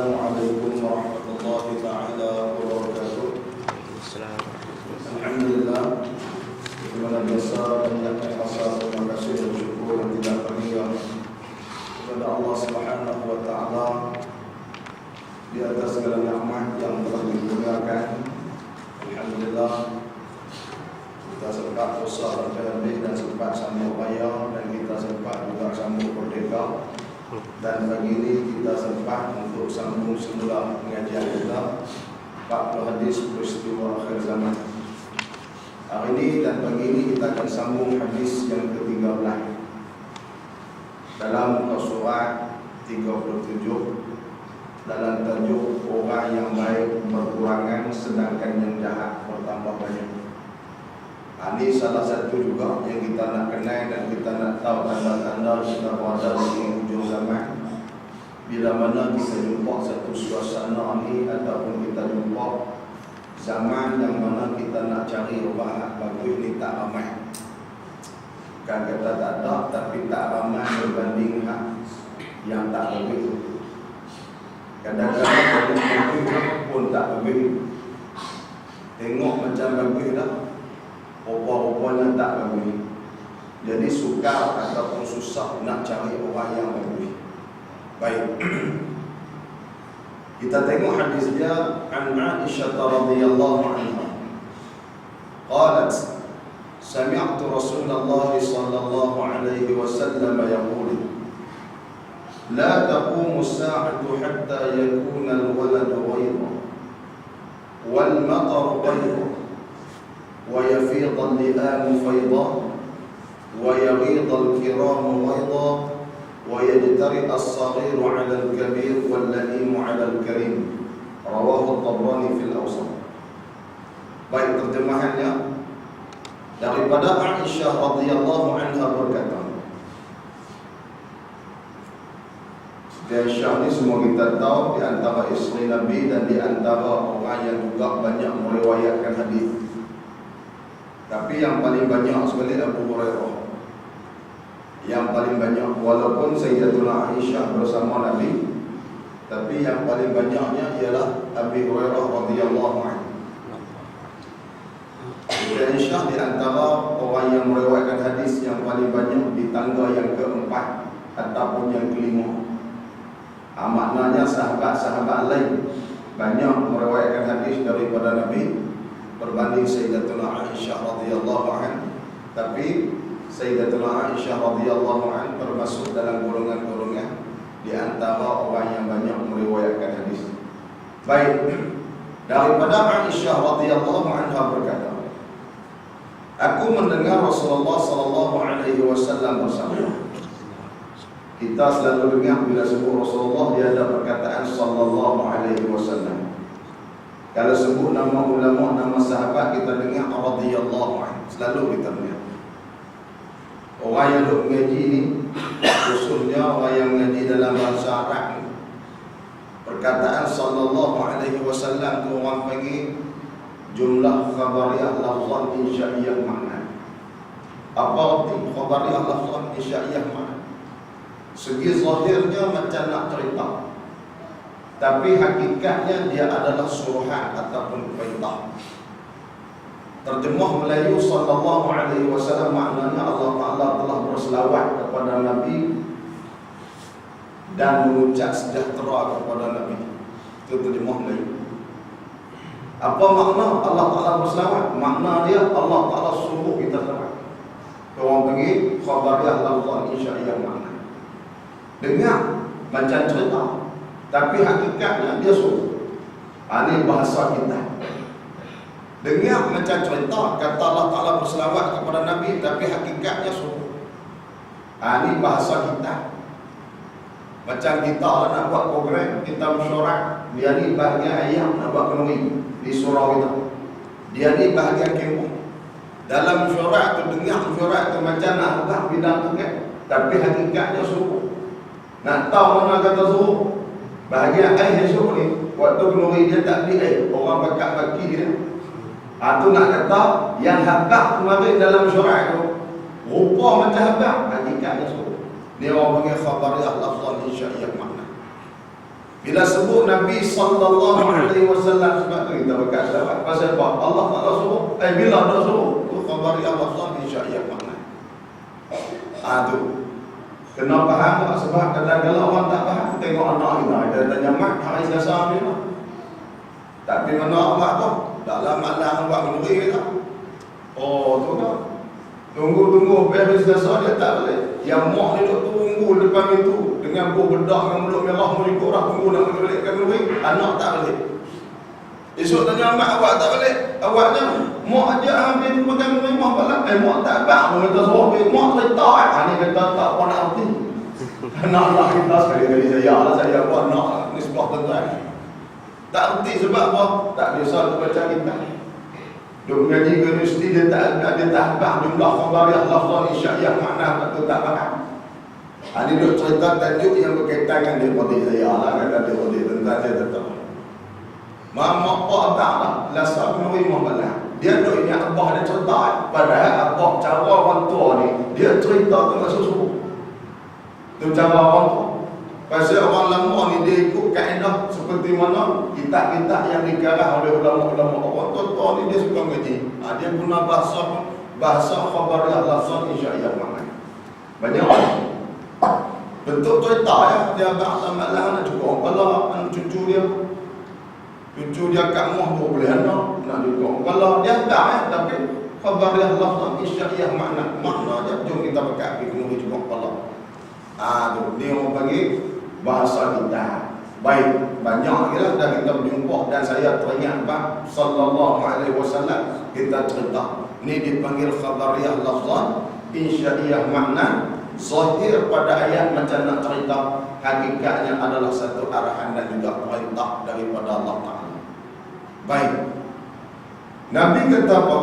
Assalamualaikum warahmatullahi taala wabarakatuh. Alhamdulillah, dengan biasa banyaknya rasa terima kasih dan syukur yang tidak terhingga kepada Allah Subhanahu wa taala di atas segala nikmat yang telah dikurniakan. Alhamdulillah, kita sempat usaha berkebun dan sempat sambut raya, dan kita sempat juga sambut merdeka. Dan pagi ini kita sempat untuk sambung semula pengajian kita 40 hadis peristiwa akhir zaman. Hari ini dan pagi ini kita akan sambung hadis yang ke-13 dalam surat 37 dalam tajuk orang yang baik berkurangan sedangkan yang jahat bertambah banyak. Ini salah satu juga yang kita nak kenal dan kita nak tahu tanda-tanda kita berada di ujung zaman. Bila mana kita jumpa satu suasana ni ataupun kita jumpa zaman yang mana kita nak cari orang bagus ni tak ramai. Bukan kata tak ada, tapi tak ramai berbanding yang tak bagus. Kadang-kadang bagus pun tak bagus. Tengok macam bagus dah, rupa-rupanya tak bagus. Jadi sukar ataupun susah nak cari orang yang bagus. Baik. Kita tengok hadis dia. An Aisyah radhiyallahu anha qalat sami'tu Rasulullah sallallahu alaihi wasallam yaqul la taqumu as-sa'atu hatta yakuna al-waladu ghayra wal mataru ghayra ويفيض اللئام فيضا ويغيض الكرام غيضا ويجترئ الصغير على الكبير واللئيم على الكريم رواه الطبراني في الأوسط. Baik, terjemahannya daripada Aisyah radhiyallahu anha berkata, Aisyah ini semua kita tahu di antara isteri Nabi dan di antara orang yang juga banyak meriwayatkan hadis. Tapi yang paling banyak sekali Abu Hurairah. Yang paling banyak, walaupun Sayyidatuna Aisyah bersama Nabi, tapi yang paling banyaknya ialah Abu Hurairah radhiyallahu anhu. Aisyah di antara orang yang meriwayatkan hadis yang paling banyak di tangga yang keempat ataupun yang kelima. Maknanya sahabat-sahabat lain banyak meriwayatkan hadis daripada Nabi berbanding Sayyidatuna Aisyah radhiyallahu anha. Tapi Sayyidatuna Aisyah radhiyallahu anha termasuk dalam golongan-golongan di antara orang yang banyak meriwayatkan hadis. Baik, daripada Aisyah radhiyallahu anha berkata, aku mendengar Rasulullah sallallahu alaihi wasallam bersabda. Kita selalu dengar bila sebut Rasulullah dia ada perkataan sallallahu alaihi wasallam. Kalau sebut nama ulama, nama sahabat, kita dengar radhiyallahu anhu. Selalu kita dengar. Orang yang duk mengaji ni, khususnya orang yang mengaji dalam bahasa Arab ni, perkataan sallallahu alaihi wasallam tu orang panggil jumlah khabariyah lafzan insya'iyah makna. Apa arti khabariyah lafzan insya'iyah makna? Segi zahirnya macam nak cerita, tapi hakikatnya dia adalah suruhan ataupun perintah. Terjemah Melayu sallallahu alaihi wasallam maknanya Allah Taala telah berselawat kepada Nabi dan mengucap sejahtera kepada Nabi. Itu terjemah Melayu. Apa makna Allah Taala berselawat? Makna dia Allah Taala suruh kita selawat. Orang panggil khabariyah lafzan insya'iyah makna. Dengar macam cerita, tapi hakikatnya dia suruh. Ini bahasa kita. Dengar macam cerita, kata Allah Ta'ala berselawat kepada Nabi, tapi hakikatnya suruh. Ini bahasa kita. Macam kita nak buat program, kita mesyuarat, dia ni bahagian ayam nak buat kenduri di surau kita. Dia ni bahagian kemah. Dalam mesyuarat tu, dengar mesyuarat tu macam nak buat bidang tu kan, tapi hakikatnya suruh. Nak tahu mana kata suruh? Bahagian air yang suruh ni, waktu kenduri dia tak beli air, orang bakat baki dia. Itu nak kata yang habak kemarin dalam syurah tu rupa macam habak, hakikatnya suruh. Ni orang panggil khabariyah lafzan insya'iyah makna. Bila sebut Nabi sallallahu alaihi wasallam, sebab tu kita berkat selawat. Pasal apa? Allah Taala suruh. Bila dah suruh, tu khabari Allah Subhanahu insya-Allah makna. Tu. Kena faham tak? Sebab kadang-kadang orang tak faham. Tengok anak kita, dia tanya mak, hari dasar ni lah. Tapi mana mak tu? Dalam malam buat menuri kita. Oh, tu dah. Tunggu beres dasar dia tak boleh. Yang mak ni duk tunggu depan pintu dengan buah bedak dengan mulut merah mulut korang tunggu nak mengelikkan menuri. Anak tak boleh. Esok tanya mak, awak tak boleh. Awaknya mak ajak ambil pegang menuri mak balas. Mak tak abang pun kata suruh ambil. Mak cerita ni kata tak apa nak arti. Anak-anak kita sekali-kali saya buat anak ni sebuah tuan-tuan. Tak arti sebab apa? Tak biasa tu baca kita. Duk mengaji ke universiti dia tak faham jumlah khabariah lafzan insya-Allah makna tu tak faham. Ini duk cerita tajuk yang berkaitan dengan dia saya lah kata dia tentang saya tetap. Mama apa lah lasa menuri mabalah. Dia duk ingat abah dia cerita padahal abah cara orang tua ni dia cerita dengan susu. Tu cara orang tua. Pasal orang lama ni dia ikut kaedah seperti mana kitab-kitab yang dikarang oleh ulama-ulama. Orang tua ni dia suka mengaji. Dia guna bahasa khabariah lafzan insya-Allah makna. Banyak bentuk cerita ya, dia bahasa malah nak cukup kalau anak cucu dia kat rumah boleh nak cukup. Kalau dia tak tapi khabariah lafzan insya-Allah makna dia jom kita pakai pergi cukup kalau. Tu dia orang panggil bahasa kita. Baik, banyak lagi dah kita berjumpa dan saya teringat bab sallallahu alaihi wasallam kita cerita. Ni dipanggil khabariyah lafzan insya-Allah makna zahir pada ayat macam nak cerita, hakikatnya adalah satu arahan dan juga perintah daripada Allah Taala. Baik. Nabi kata apa?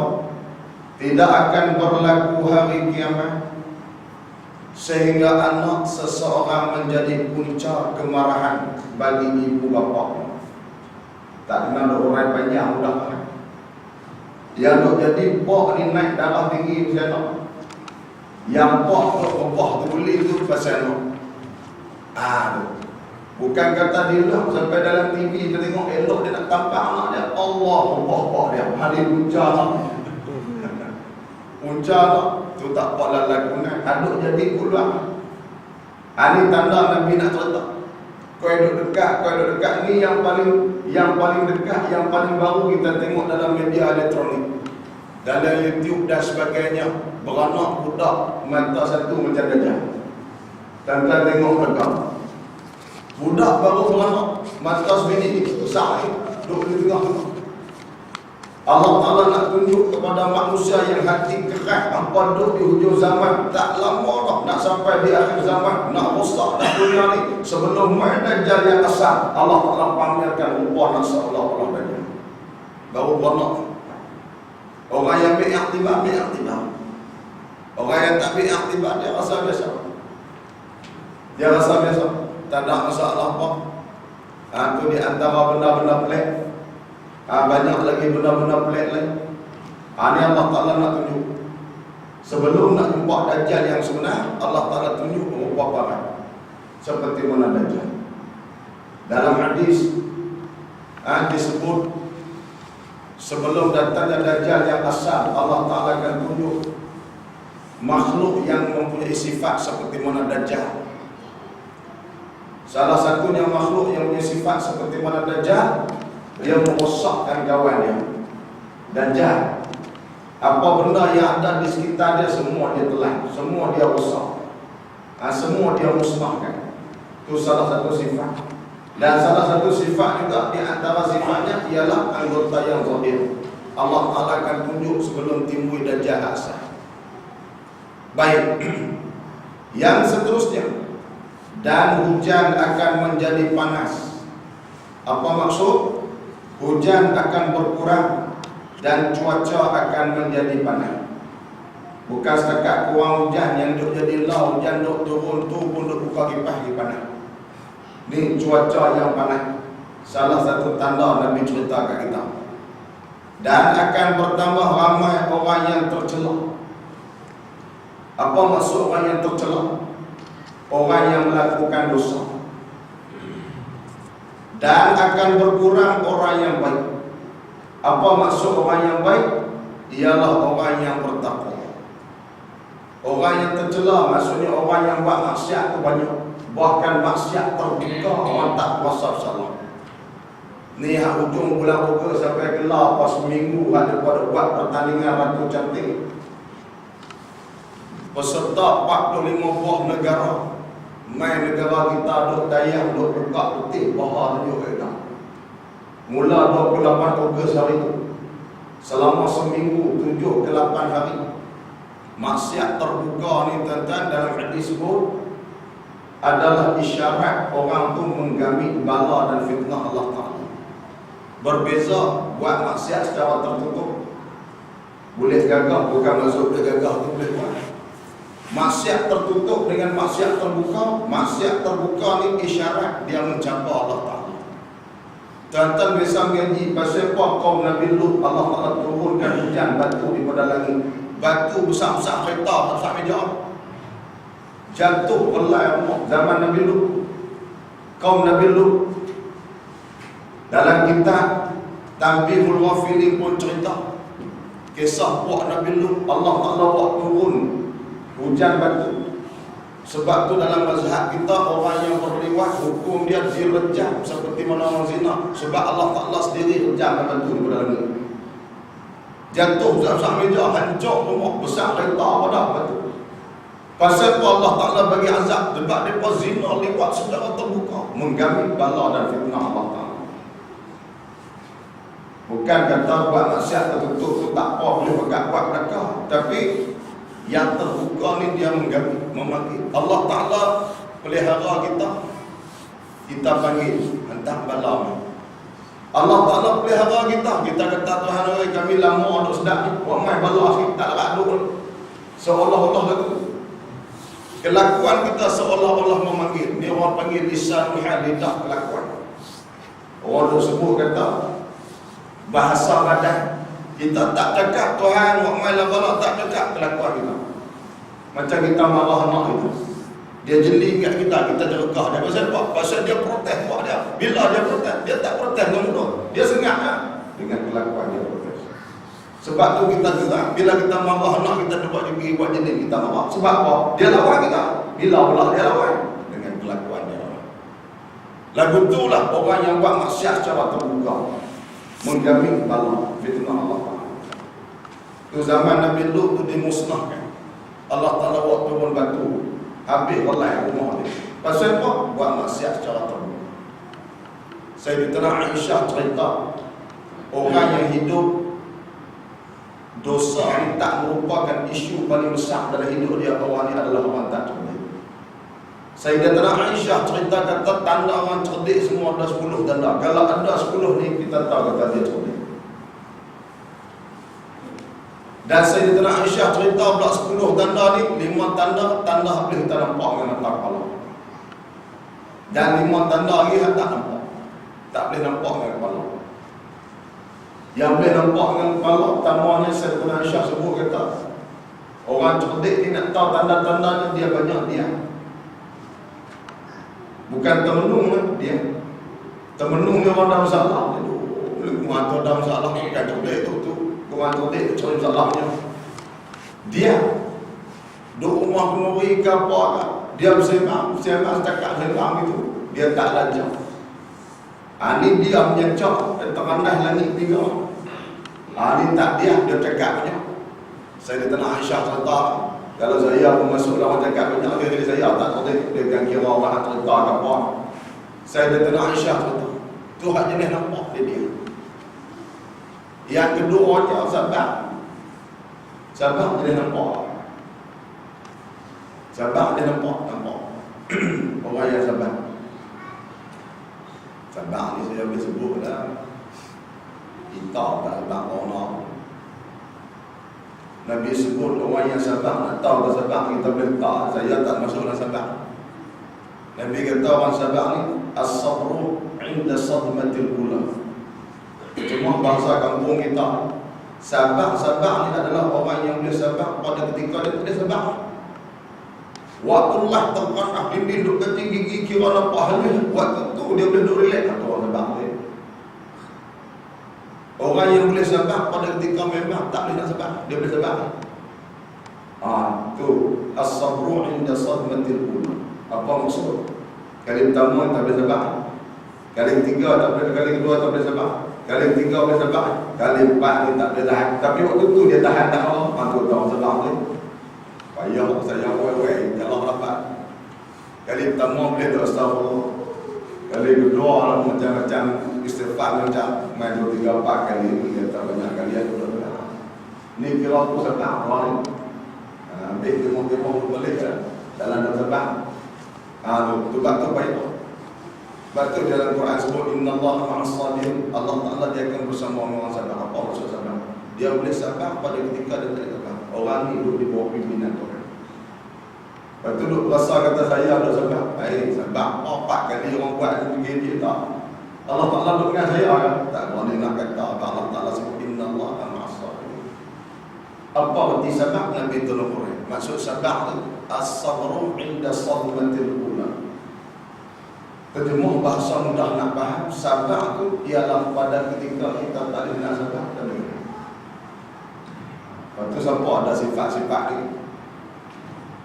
Tidak akan berlaku hari kiamat sehingga anak seseorang menjadi punca kemarahan bagi ibu bapa. Tak kena ada orang panjang mudah. Yang duk jadi pok ni naik darah tinggi pasal nak. Yang pok tu beli tu pasal nak. Bukan kata dia lah sampai dalam TV kita tengok elok dia nak tampak anak dia. Allah dia hari punca nak. Punca nak. Tu tak apa lakukan. Aduk jadi keluar. Ini tanda Nabi nak cerita. Kau duduk dekat ni yang paling dekat, yang paling baru kita tengok dalam media elektronik, dalam YouTube dan sebagainya. Beranak budak mata satu macam gajah. Tuan-tuan tengok dekat. Budak baru beranak mata sebini besar ni duduk di tengah. Allah Ta'ala nak tunjuk kepada manusia yang hati keras apa duduk di hujung zaman. Tak lama dah nak sampai di akhir zaman, nak rosak dah dunia ni. Sebelum main Dajjal yang asal, Allah Ta'ala pamerkan rupa nak seolah-olah Dajjal. Baru beranak. Orang yang ambil iktibar. Orang yang tak ambil iktibar, dia rasa biasa. Tak ada masalah apa. Itu di antara benda-benda pelik. Banyak lagi benda-benda pelik lain. Ini Allah Ta'ala nak tunjuk. Sebelum nak jumpa Dajjal yang sebenar, Allah Ta'ala tunjuk rupa parat seperti mana Dajjal. Dalam hadis disebut sebelum datangnya Dajjal yang asal, Allah Ta'ala akan tunjuk makhluk yang mempunyai sifat seperti mana Dajjal. Salah satunya makhluk yang mempunyai sifat seperti mana Dajjal, dia merosakkan kawannya. Dajjal, apa benda yang ada di sekitar dia semua dia telan, semua dia rosak, semua dia musnahkan. Itu salah satu sifat. Dan salah satu sifat juga di antara sifatnya ialah anggota yang zahir. Allah Ta'ala akan tunjuk sebelum timbul Dajjal asal. Baik. Yang seterusnya, dan hujan akan menjadi panas. Apa maksud? Hujan akan berkurang dan cuaca akan menjadi panas. Bukan setakat kurang hujan yang duk jadi lah, hujan duk turun tu pun duk buka kipas di panas. Ni cuaca yang panas. Salah satu tanda Nabi cerita kat kita. Dan akan bertambah ramai orang yang tercela. Apa maksud orang yang tercela? Orang yang melakukan dosa. dan akan berkurang orang yang baik. Apa maksud orang yang baik? Ialah orang yang bertakwa. Orang yang tercela maksudnya orang yang buat maksiat tu banyak. Bahkan maksiat terbuka, orang tak puasa salah. Ni hak hujung bulan buka sampai kelar pas seminggu ada buat pertandingan Ratu Cantik. Peserta 45 buah negara. Main negara kita duk tayang, duk buka putih, bahar tunjuk kat. Mula 28 Ogos hari itu. Selama seminggu 7 ke 8 hari. Maksiat terbuka ni tuan-tuan dalam hadis sebut adalah isyarat orang tu menggamit bala dan fitnah Allah Ta'ala. Berbeza buat maksiat secara tertutup. Boleh gagah, bukan maksud boleh gagah tu boleh buat. Maksiat tertutup dengan maksiat terbuka. Maksiat terbuka ni isyarat dia mencapai Allah Ta'ala. Tuan-tuan biasa mengaji pasal apa kaum Nabi Lut, Allah Ta'ala turunkan hujan batu di pada langit. Batu besar-besar kereta, besar meja, jatuh belai Allah zaman Nabi Lut. Kaum Nabi Lut dalam kitab Tanbihul Ghafilin pun cerita kisah puak Nabi Lut. Allah Ta'ala buat turun hujan batu. Sebab tu dalam mazhab kita orang yang berliwat hukum dia direjam seperti mana orang zina. Sebab Allah Ta'ala sendiri rejam batu di dalam langit. Jatuh besar meja, hancur rumah, besar kereta pada batu. Pasal tu Allah Ta'ala bagi azab sebab mereka zina liwat secara terbuka, menggamit bala dan fitnah Allah Ta'ala. Bukan kata buat maksiat tertutup tu tak apa, boleh pegang buat mereka. Tapi yang terbuka ni dia menggamit, memaki. Allah Ta'ala pelihara kita. Kita panggil, hantar bala. Allah Ta'ala pelihara kita. Kita kata Tuhan, kami lama duk sedap ni, ramai bala sikit, tak larat duk. Seolah-olah lagu. Kelakuan kita seolah-olah memanggil. Ni orang panggil lisan hal, lidah kelakuan. Orang duk sebut kata bahasa badan. Kita tak cakap Tuhan ramai bala, tak cakap kelakuan kita. Macam kita marah anak itu, dia jeli kat kita, kita jerkah dia. Pasal apa? Pasal dia protes buat dia. Bila dia protes, dia tak protes dengan mulut, dia sengat kan? Dengan kelakuan dia protes. Sebab tu kita gerak. Bila kita marah anak kita buat dia buat jenis, kita marah. Sebab apa? Dia lawan kita. Bila pula dia lawan? Dengan kelakuan dia. Lagu itulah orang yang buat maksiat secara terbuka, menggamit bala fitnah Allah Ta'ala. Tu zaman Nabi Lut tu dimusnahkan. Allah Ta'ala buat turun batu, habis walai rumah dia. Pasal apa? Buat maksiat secara terbuka. Sayyidatina Aisyah cerita, orang yang hidup dosa ini tak merupakan isu paling besar dalam hidup dia. Orang ini adalah orang tak cerdik. Sayyidatina Aisyah cerita kata tanda orang cerdik semua ada 10 tanda. Kalau ada 10 ni kita tahu kata dia cerdik. Dan Sayyidatina Aisyah cerita pula 10 tanda ni, 5 tanda boleh kita nampak dengan mata kepala. Dan 5 tanda lagi tak nampak. Tak boleh nampak dengan kepala. Yang boleh nampak dengan kepala, tamanya Sayyidatina Aisyah sebut kata, orang cerdik ni nak tahu tanda-tandanya dia banyak diam. Bukan termenung lah, dia. Termenung dia orang dalam salah. Orang tu dalam salah, bukan cerdik tu. Orang cerdik tu cari salahnya. Dia duk rumah penuri ke apa kan, dia bersembang setakat sembang gitu. Dia tak lancar. Ini dia menyecok terendah langit 3. Ini tak dia cakapnya. Saya ditanya Aisyah cerita, kalau saya pun masuk dalam cakap banyak kali saya tak cerdik. Dia kan kira orang nak cerita ke apa. Saya ditanya Aisyah cerita, tu hak jenis nampak dia. Yang kedua dia sabar. Sabar dia nampak. Sabar dia nampak. Orang yang sabar. Sabar ni saya boleh sebut dah. Kita tak sabar orang. Nabi sebut orang yang sabar, nak tahu tak sabar kita boleh tak. Saya tak masuk dalam sabar. Nabi kata orang sabar ni as-sabru 'inda sadmatil ula. Cuma bahasa kampung kita, sabar ni adalah orang yang boleh sabar pada ketika dia boleh sabar. Waktu lah terpanah, dia duduk ketinggi gigi kira nampak halus. Waktu tu dia boleh duduk relax. Atau orang Orang yang boleh sabar pada ketika memang tak boleh nak sabar, dia boleh sabar. Tu as-sabru 'inda sadmatil ula. Apa maksud? Kali pertama tak boleh sabar. Kali ketiga tak boleh, kali kedua tak boleh sabar. Kali ketiga boleh sabar. Kali empat dia tak boleh tahan. Tapi waktu tu dia tahan tak Allah, tu tahu sabar ni. Payah saya wei-wei, Allah dapat. Kali pertama boleh doa astagfirullah. Kali kedua macam-macam istighfar macam main 2 3 4 kali dia tak banyak kali aku dah. Ni kira aku sabar Allah ni. Ambil demo-demo boleh kan dalam doa sabar. Tu bab tu baik. Sebab tu dalam Quran sebut innallaha ma'as sabirin. Allah Taala dia akan bersama orang sabar. Apa maksud sabar? Dia boleh sabar pada ketika dia tak sabar. Orang ni duduk di bawah pimpinan Tuhan. Lepas tu duduk rasa kata saya ada sabar. Sabar 4 kali orang buat begini tak. Allah Taala duduk dengan saya kan? Tak boleh nak kata Allah Taala sebut innallaha ma'as sabirin. Apa arti sabar? Nabi tolong orang. Maksud sabar tu as-sabru 'inda sadmatil ula. Terjemuh bahasa mudah nak faham, sabar tu ialah pada ketika kita tak boleh nak sabar dan begini. Lepas tu siapa ada sifat-sifat ni?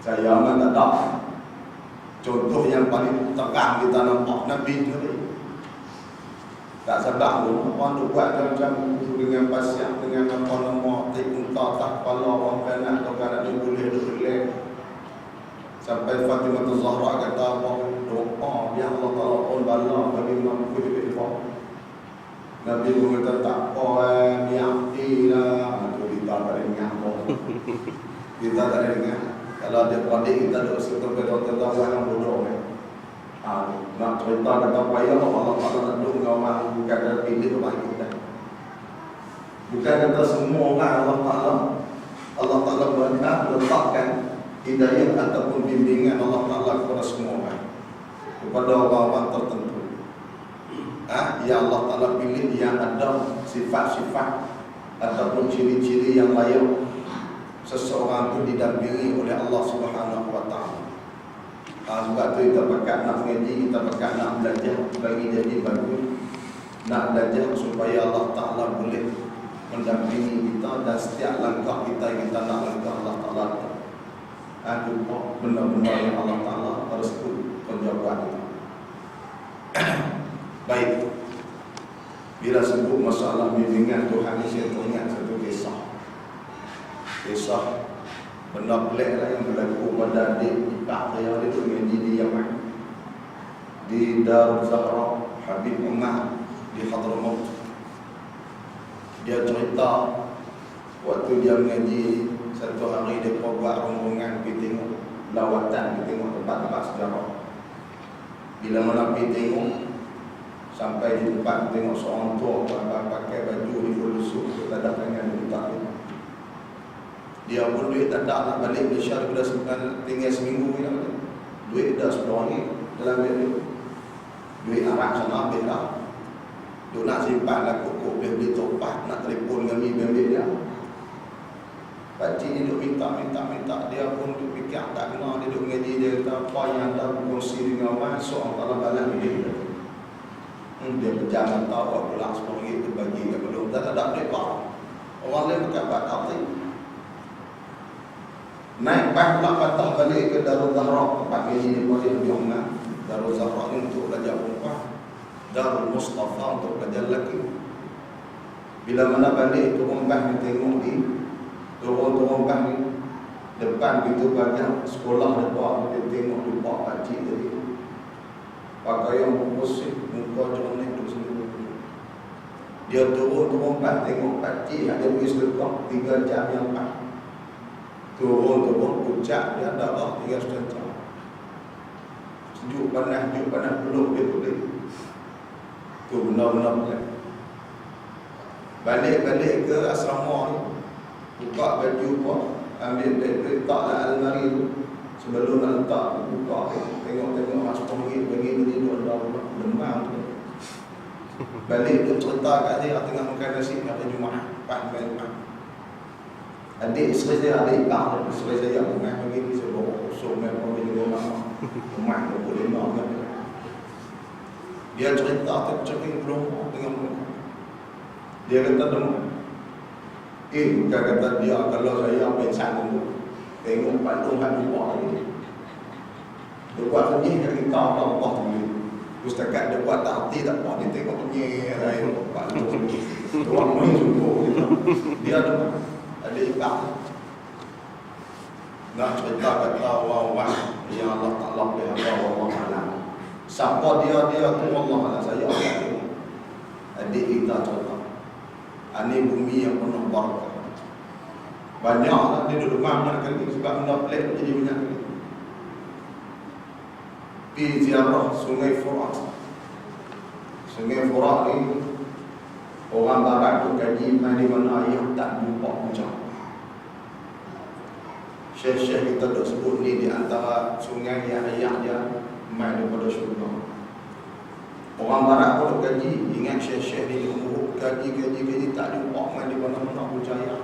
Saya aman tak ada. Contoh yang paling terang kita nampak Nabi sendiri. Tak sabar pun, orang tu buat macam dengan pasien, dengan apa nama, tik unta, tak kepala, orang kanak, atau kanak dia boleh. Sampai Fatimah Zahra kata apa? Doa biar Allah Taala pun bala bagi Imam Qurtubi itu. Nabi pun kata tak apa biarlah. Itu kita tak ada dengar. Kita tak ada dengar. Kalau dia pandai kita duk serta doktor yang bodoh kan. Nak cerita kata payah Allah Taala nak duk dengan orang bukan pilih orang kita. Bukan kata semua orang Allah Taala berkenan letakkan hidayah ataupun bimbingan Allah Taala kepada semua orang, kepada orang-orang tertentu. Yang Allah Taala pilih yang ada sifat-sifat ataupun ciri-ciri yang layak seseorang itu didampingi oleh Allah Subhanahu Wa Taala. Sebab tu kita pakat nak mengaji, kita pakat nak belajar bagi jadi bagus, nak belajar supaya Allah Taala boleh mendampingi kita dan setiap langkah kita yang kita nak langkah Allah Taala. Benar-benar yang Allah Ta'ala harus penjawaban itu. Baik. Bila sebut masalah bimbingan Tuhan ini, saya teringat satu kisah. Kisah benda pelik lah yang berlaku pada adik ipar saya itu mengaji di Yaman, di Darul Zahra Habib Umar di Hadramaut. Dia cerita waktu dia mengaji, satu hari dia buat rombongan pergi tengok lawatan, pergi tengok tempat-tempat sejarah. Bila mana pergi tengok, sampai di tempat tengok seorang tua pakai baju di Fulusu, tak ada tangan di tak. Dia pun duit tak ada, nak balik Malaysia dia dah tinggal seminggu ya. Duit dah 10 hari dalam duit. Duit Arab sana ambil dah. Duk nak simpan lah kukuh, dia beli topat, nak telefon kami ambil dia. Pakcik ni duk minta, dia pun duk fikir tak kena, dia duk mengaji, dia kata apa yang dah berkongsi dengan orang, seorang tak balas dia. Dia berjalan tahu pula RM10 tu bagi dia belum, tak ada duit apa. Orang lain bukan buat arti. Naik pula patah balik ke Darul Zahra, tempat mengaji ni boleh lebih umar. Darul Zahra ni untuk belajar perempuan, Darul Mustafa untuk belajar lelaki. Bila mana balik turun bah ni tengok di turun bah ni depan pintu pagar sekolah depan, dia tengok lupa pakcik tadi pakai yang berpusing, muka jernih duduk sendiri. Dia turun bah tengok pakcik ada pergi sedekah 3 jam yang lepas. Turun puncak dia ada lah 3,5 jam. Sejuk panas peluk dia boleh. Tu benar-benar boleh. Balik ke asrama ni, buka baju pun, ambil letaklah almari tu. Sebelum nak letak, buka tengok RM10 bagi dia $2 demam tu. Balik tu cerita kat dia tengah makan nasi pada Jumaat, Jumaat. Adik isteri saya, adik ipar isteri saya mengaih bagi ni, saya bawa kosong dengan orang bagi rumah 25 kan. Dia cerita tu cering belum tengah Dia kata demam. Bukan kata dia kalau saya pensan dulu. Tengok Bandung hati buat ni. Dia buat ni jadi tahu apa tu. Pustakat dia buat tak arti tak apa. Dia tengok ni saya Bandung. Tuan main jumpa kita. Dia ada ikat. Nak cerita kata orang-orang yang Allah Ta'ala boleh Allah Ta'ala. Siapa dia tu Allah Ta'ala saya akan tengok. Adik kita cerita. Ini bumi yang penuh barakah. Banyaklah dia duduk banyak kali sebab benda pelik jadi banyak kali. Pergi ziarah Sungai Furat. Sungai Furat ni orang barat tu kaji di mana yang tak jumpa macam. Syekh-syekh kita duk sebut ni di antara sungai yang ayak dia mai daripada syurga. Orang barat pun duk kaji, ingat syekh-syekh ni umur kaji tak jumpa mai di mana-mana berjaya.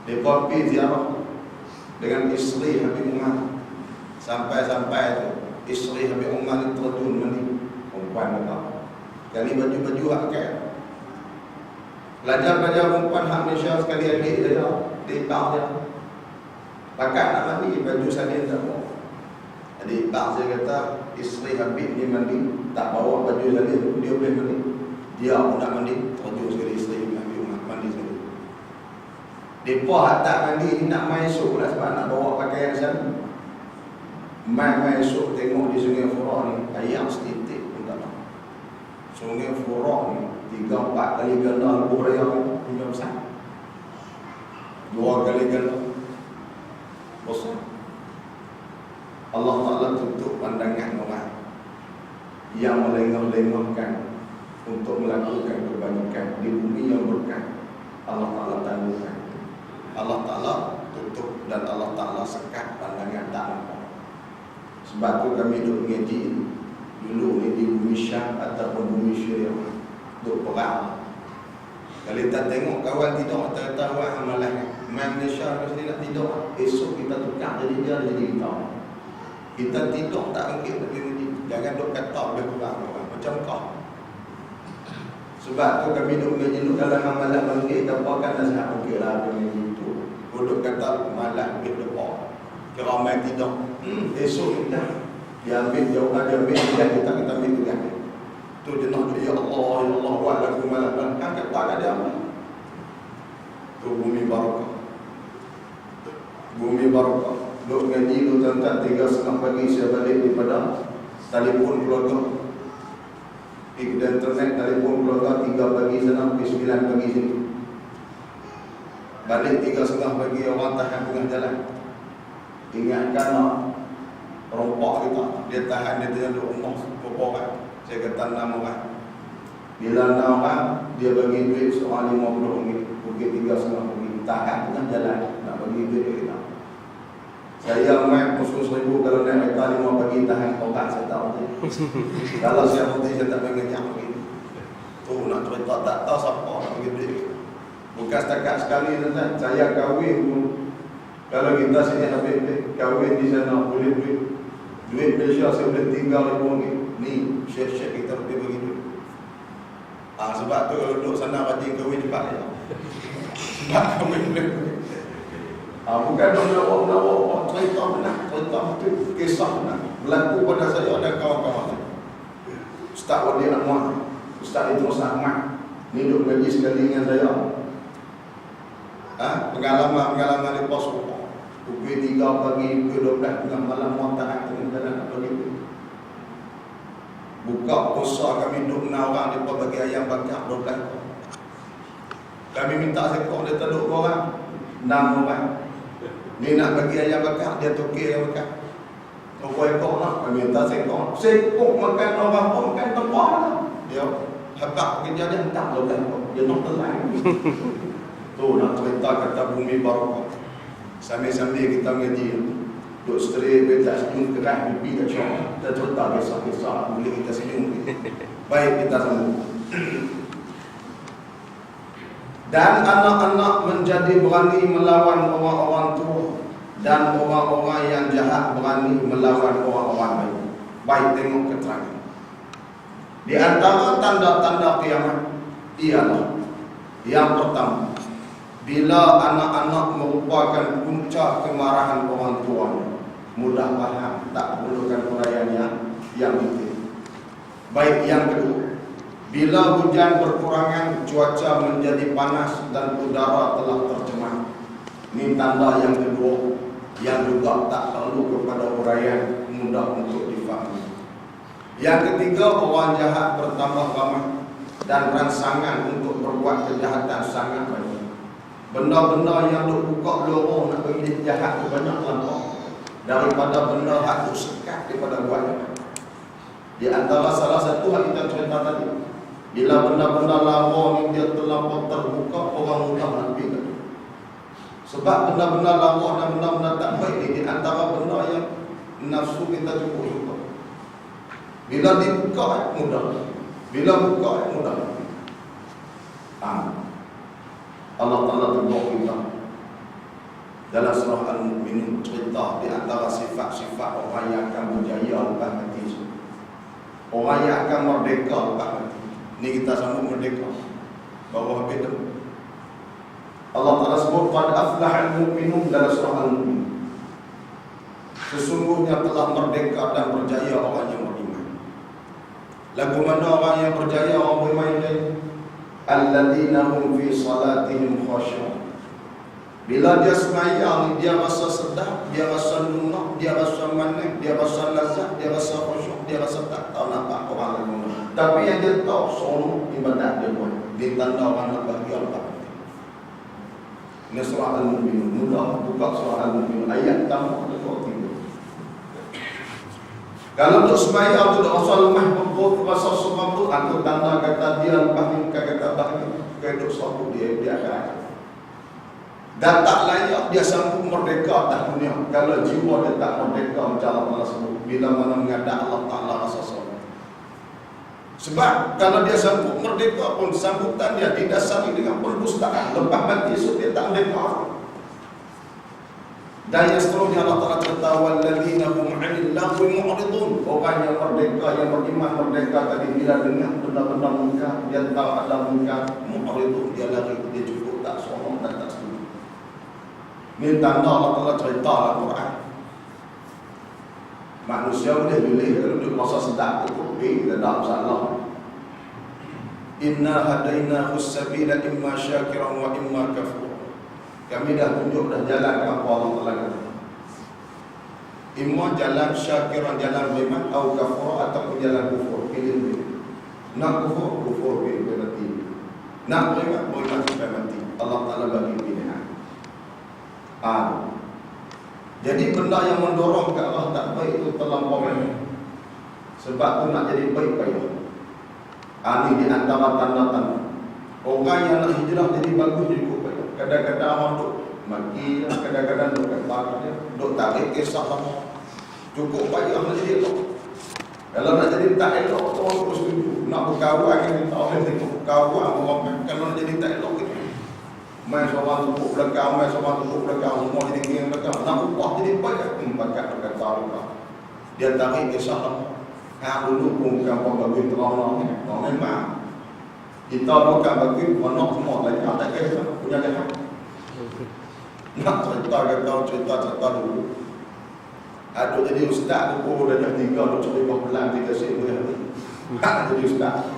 Mereka pergi ziarah dengan isteri Habib Umar. Sampai-sampai tu isteri Habib Umar ni terjun mandi. Perempuan mereka kali baju-baju hak kan. Pelajar-pelajar perempuan hak Malaysia sekali adik dia ipar dia. Pakat nak mandi baju salin tak bawa. Adik ipar saya kata isteri Habib ni mandi tak bawa baju salin dia boleh mandi. Dia pun nak mandi terjun sekali isteri Habib Umar mandi sekali. Mereka hak tak mandi ni nak main esok lah sebab nak bawa pakaian sana. Main esok tengok di Sungai Furat ni ayam setitik pun tak nak. Sungai Furat ni 3-4 kali ganda lebih raya punya besar. 2 kali ganda besar. Allah Ta'ala tutup pandangan orang yang melengah-lengahkan untuk melakukan kebajikan di bumi yang berkah. Allah Ta'ala tangguhkan. Allah Ta'ala tutup dan Allah Ta'ala sekat pandangan tak nampak. Sebab tu kami duduk mengaji dulu ni di bumi Syam ataupun bumi Syria duduk perang. Kalau kita tengok kawan tidur tak tahu amalan main Malaysia mesti nak tidur. Esok kita tukar jadi dia jadi kita. Kita tidur tak mungkin tapi mengaji. Jangan duk kata boleh perang macam kau. Sebab tu kami duduk mengaji dulu dalam amalan bangkit dapatkan nasihat mungkin lah mengaji itu. Duduk kata malam kita depan. Kira main tidur. Esok kita diambil jauh dia ambil kita ambil dia. Tu dia nak ya Allah buat lagu malam kan kata dia amal. Tu bumi barakah. Bumi barakah. Duk ngaji tu tentang 3:30 pagi saya balik daripada telefon keluarga. Dan internet telefon keluarga 3 pagi sana sampai 9 pagi sini. Balik 3:30 pagi orang tahan tengah jalan. Ingatkan rompak kita. Dia tahan dia tengah duduk rumah berporak. Saya kata 6 orang. Bila 6 orang dia bagi duit seorang RM50. Bukit 3:30 pagi. Tahan tengah jalan nak bagi duit kita. Saya main khusus 1,000 kalau naik kereta 5 pagi tahan otak saya tahu. Kalau saya putih saya tak mengenyang begini. Tu nak cerita tak tahu siapa nak bagi duit. Bukan setakat sekali tentang saya kahwin pun. Kalau kita sini habis kahwin di sana boleh duit Malaysia saya boleh tinggal RM5. Ni syekh-syekh kita boleh bagi duit. Sebab tu kalau duduk sana rajin kahwin cepat je. Sebab kahwin boleh. Bukan nak cerita benar, cerita betul, kisah benar. Berlaku pada saya ada kawan-kawan. Ustaz Wadi Anwar, Ustaz Idrus Ahmad, ni duduk ngaji sekali dengan saya. Pengalaman di pos rumah. Pukul 3 pagi, pukul 12 tengah malam muantahan tengah jalan nak bagi. Buka puasa kami duduk 6 orang, dia bagi ayam bakar 12. Kami minta sekor, dia terduk orang 6 orang. Ni nak bagi ayam bakar, dia tukir ayam bakar. Berapa ekor lah, kami minta sekor. Sekor makan orang pun makan tempat lah. Dia habak kerja dia hentak 12 ekor. Dia nak terlain. Tu nak cerita kata bumi barakah. Sambil-sambil kita mengaji. Duk seteri, kita senyum keras, pipi tak syok. Kita cerita kisah-kisah, boleh kita senyum. Baik, kita sambung. Dan anak-anak menjadi berani melawan orang-orang tua. Dan orang-orang yang jahat berani melawan orang-orang baik. Baik, tengok keterangan. Di antara tanda-tanda kiamat ialah yang pertama, bila anak-anak merupakan punca kemarahan orang tuanya, mudah faham, tak perlukan huraian yang detail. Baik, yang kedua, bila hujan berkurangan, cuaca menjadi panas dan udara telah tercemar. Ini tanda yang kedua, yang juga tak perlu kepada huraian, mudah untuk difahami. Yang ketiga, orang jahat bertambah ramai dan rangsangan untuk berbuat kejahatan sangat banyak. Benda-benda yang duk buka lorong nak bagi jahat tu banyak lampau daripada benda hak tu sekat daripada buatnya. Di antara salah satu yang kita cerita tadi, bila benda-benda lama ni dia terlampau terbuka, orang mudah nak pergi. Sebab benda-benda lama dan benda-benda tak baik ni di antara benda yang nafsu kita cukup suka. Bila dibuka mudah, bila buka mudah. Allah Ta'ala tegur kita dalam surah Al-Mu'minun, cerita di antara sifat-sifat orang yang akan berjaya lepas mati. Orang yang akan merdeka lepas mati. Ini kita sambung merdeka baru habis tu. Allah Ta'ala sebut qad aflahal mu'minun dalam surah Al-Mu'minun. Sesungguhnya telah merdeka dan berjaya orang yang beriman. Lagu mana orang yang berjaya, orang beriman ini? Alladzina hum fi salatihim khashi'un. Bila dia sembahyang, dia rasa sedap, dia rasa lunak, dia rasa manis, dia rasa lazat, dia rasa khusyuk, dia rasa tak tahu nampak orang lain. Tapi yang dia tahu seronok ibadat dia buat. Dia tanda orang nak bahagia lepas mati. Ini surah Al-Mu'minun. Mudah buka surah Al-Mu'minun. Ayat pertama ada 23. Kalau untuk sembahyang tu rasa lemah perut, rasa serambu, itu tanda kata dia lepas ni kata bahagia, hidup serambu dia akan. Dan tak layak dia sambung merdeka atas dunia kalau jiwa dia tak merdeka macam Allah sebut. Bila mana mengadap Allah Ta'ala rasa serambu. Sebab kalau dia sambung merdeka pun sambutan dia didasari dengan perdustaan. Lepas mati esok dia tak merdeka. Dan yang seterusnya Allah Ta'ala cerita walladzina hum 'anil lagwi mu'ridun. Orang yang merdeka, yang beriman merdeka tadi, bila dengar benda-benda munkar, dia tahu ada munkar, mu'ridun, dia lari, dia cukup tak seronok dan tak setuju. Ini tanda Allah Ta'ala cerita dalam Quran. Manusia boleh pilih kalau dia rasa sedap tu, dia tak masalah. Inna hadainahu as-sabila imma syakiran wa imma kafur. Kami dah tunjuk dah jalan apa Allah Ta'ala kata. Imma jalan syakiran, jalan beriman, atau kafur, ataupun jalan kufur. Pilih. Nak kufur, kufur sampai mati. Nak beriman, beriman sampai mati. Allah Ta'ala bagi pilihan. Jadi benda yang mendorong ke arah tak baik itu terlampau banyak. Sebab tu nak jadi baik payah. Ini di antara tanda-tanda orang yang nak hijrah jadi bagus juga payah. Kadang-kadang orang duk maki, kadang-kadang duk kata dia, duk tarik kisah lama. Cukup payah nak jadi elok. Kalau nak jadi tak elok, orang terus setuju. Nak berkawan dengan orang yang berkawan, orang kalau nak jadi tak elok gitu. Main seorang tepuk belakang, main seorang tepuk belakang, semua jadi geng belakang. Nak ubah jadi baik, pakat berkata lupa. Dia tarik kisah lama. Dulu pun bukan orang bagi terang-terang ni, memang. Kita bukan bagi anak semua lagi tak kisah punya jahat. Nak cerita dulu. Ada jadi ustaz tu dah jam 3 dah cerita pelan 3 sen boleh. Nak jadi ustaz.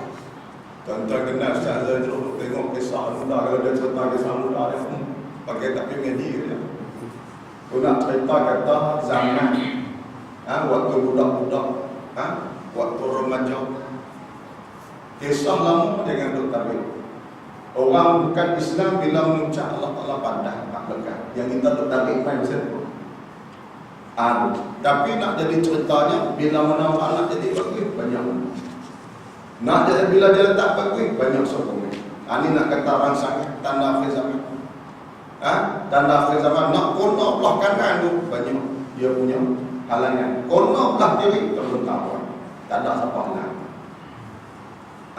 Tuan-tuan kenal ustaz saya terus tengok kisah muda, kalau dia cerita kisah muda dia pakai tak mengaji dia. Tu nak cerita kata zaman waktu budak-budak, waktu remaja. Kisah lama dengan Dr. Tabib. Orang bukan Islam bila mengucap Allah Ta'ala pandang tak lekat. Yang kita Dr. Tabib main macam tu. Tapi nak jadi ceritanya bila mana orang nak jadi bagus banyak. Nak jadi bila dia tak bagus banyak sokongan. Ini nak kata rangsang tanda akhir zaman. Tanda akhir zaman nak kono belah kanan tu banyak dia punya halangan. Kono belah kiri terbentang. Tak ada siapa halang.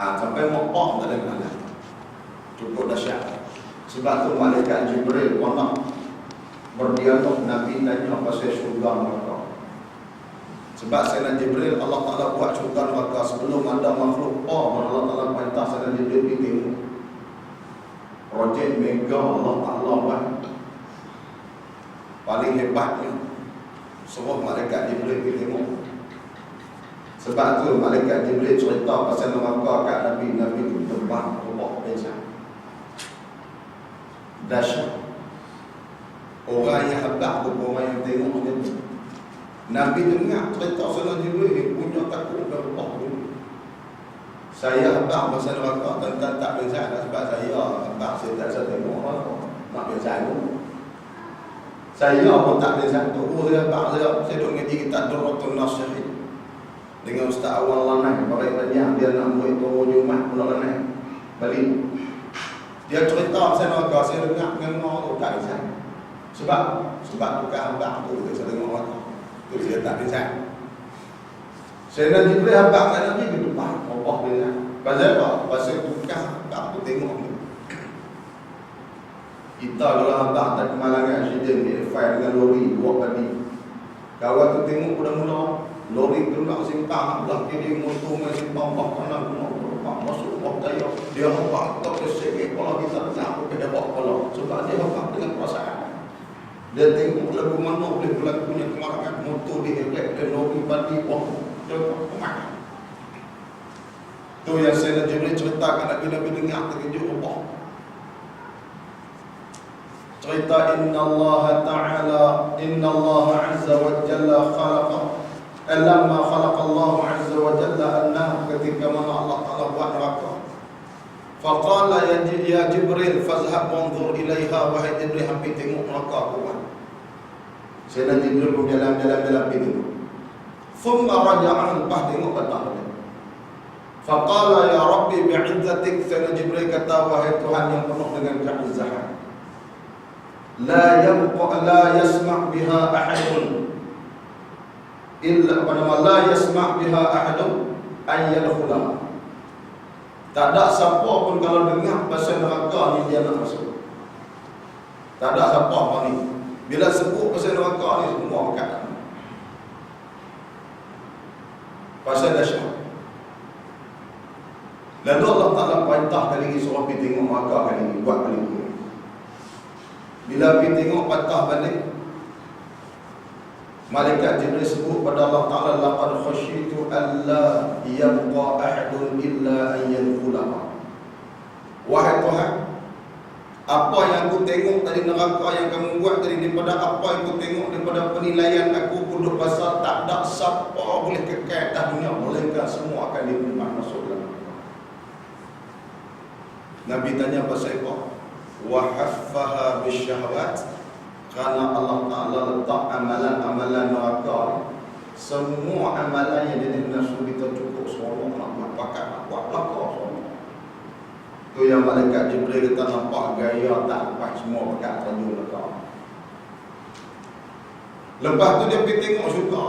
Sampai mokok tak ada halang. Cukup dahsyat. Sebab tu malaikat Jibril pernah berdialog, Nabi tanya pasal syurga neraka. Sebab Sayyidina Jibril Allah Ta'ala buat syurga neraka sebelum ada makhluk Allah Ta'ala perintah Sayyidina Jibril pergi tengok. projek mega Allah Ta'ala buat. Paling hebatnya suruh malaikat Jibril pergi tengok. Sebab tu malaikat Jibril cerita pasal neraka kat Nabi. Nabi tu terbang robok bencana. Dahsyat. Orang yang hebat tu orang yang tengok macam tu. Nabi dengar cerita pasal Jibril ni punya takut robok tu. Saya hebat pasal neraka tentang tak bencana. Sebab saya hebat, saya tak bisa tengok neraka. Nak bencana. Saya pun tak bencana. Saya hebat, saya duduk ngaji kitab Durratun Nasihin dengan Ustaz Awal Lanai. Baik banyak dia nak buat turun Jumat pula Lanai balik. Dia cerita pasal neraka, saya dengar tu tak bencana. Sebab bukan hebat tu saya tengok neraka. Tu saya tak bencana. Sayyidina Jibril hebat kat Nabi di depan Allah dia. Pasal apa? Pasal bukan hebat tu tengok ni. Kita kalau hebat tak kemalangan accident di F5 dengan lori buat tadi. Kawan tu tengok mula-mula lori tu nak simpang belah kiri motor dengan simpang bak kanan masuk bak tayar. Dia hebat tak kesek kepala kita tak dia bawa kepala. Sebab dia hebat dengan perasaan. Dia tengok lagu mana boleh berlakunya kemalangan motor di F5 dan lori badi buat. Tu yang Sayyidina Jibril ceritakan Nabi dengar terkejut Allah. Cerita Inna Allah Azza wa Jalla khalaqa lamma khalaqa Allah Azza wa Jalla an-nar, ketika mana Allah Ta'ala buat neraka. Faqala ya Jibril fazhab wanzur ilaiha, wahai Jibril hampir tengok neraka buat. Sayyidina Jibril pun jalan-jalan pergi. Thumma raja'a, lepas tengok kata dia. Faqala ya Rabbi bi'izzatik, Sayyidina Jibril kata, wahai Tuhan yang penuh dengan keizzahan, la yasma' biha ahadun illa la yasma' biha ahadun an yadkhula. Tak ada siapa pun kalau dengar pasal neraka ni dia nak masuk. Tak ada siapa pun ni. Bila sebut pasal neraka ni semua makan. Pasal dahsyat. Lalu Allah Ta'ala perintah kali ini suruh pergi tengok neraka kali ini, buat kali ini. Bila pergi tengok patah balik, malaikat Jibril sebut pada Allah Ta'ala, laqad khasyitu alla yabqa ahadun illa an yadkhulaha. Wahai Tuhan, apa yang aku tengok dari neraka yang kamu buat tadi, daripada apa yang aku tengok daripada penilaian aku duduk pasal, tak ada siapa boleh kekal atas dunia, melainkan semua akan diterima masuk dalam neraka. Nabi tanya pasal apa? Wa haffaha bisyahawat, kerana Allah Ta'ala letak amalan-amalan neraka, semua amalan yang jadi nafsu kita cukup seronok nak buat, pakat nak buat neraka seronok. Tu yang malaikat Jibril kita nampak gaya tak lepas semua pakat tajuk neraka. Lepas tu dia pergi tengok syurga.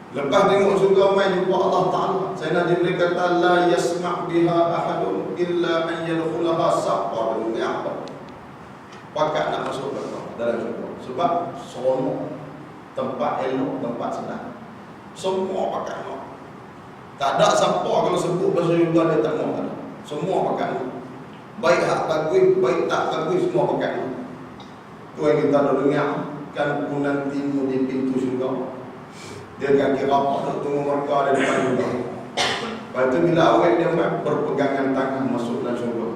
Lepas tengok syurga main jumpa Allah Ta'ala. Sayyidina Jibril kata, la yasma' biha ahadun illa an yadkhulaha, siapa dengan apa pakat nak masuk dalam syurga. Sebab seronok, tempat elok, tempat senang, semua pakat nak. Tak ada siapa kalau sebut pasal syurga dia tak mau. Semua pakat nak. Baik hak bagus, baik tak bagus, semua pakat nak. Tu yang kita dah dengar kan, punan timu di pintu syurga. Dia akan kira apa tunggu mereka di depan syurga. Lepas tu bila awet dia berpegangan tangan masuk dalam syurga.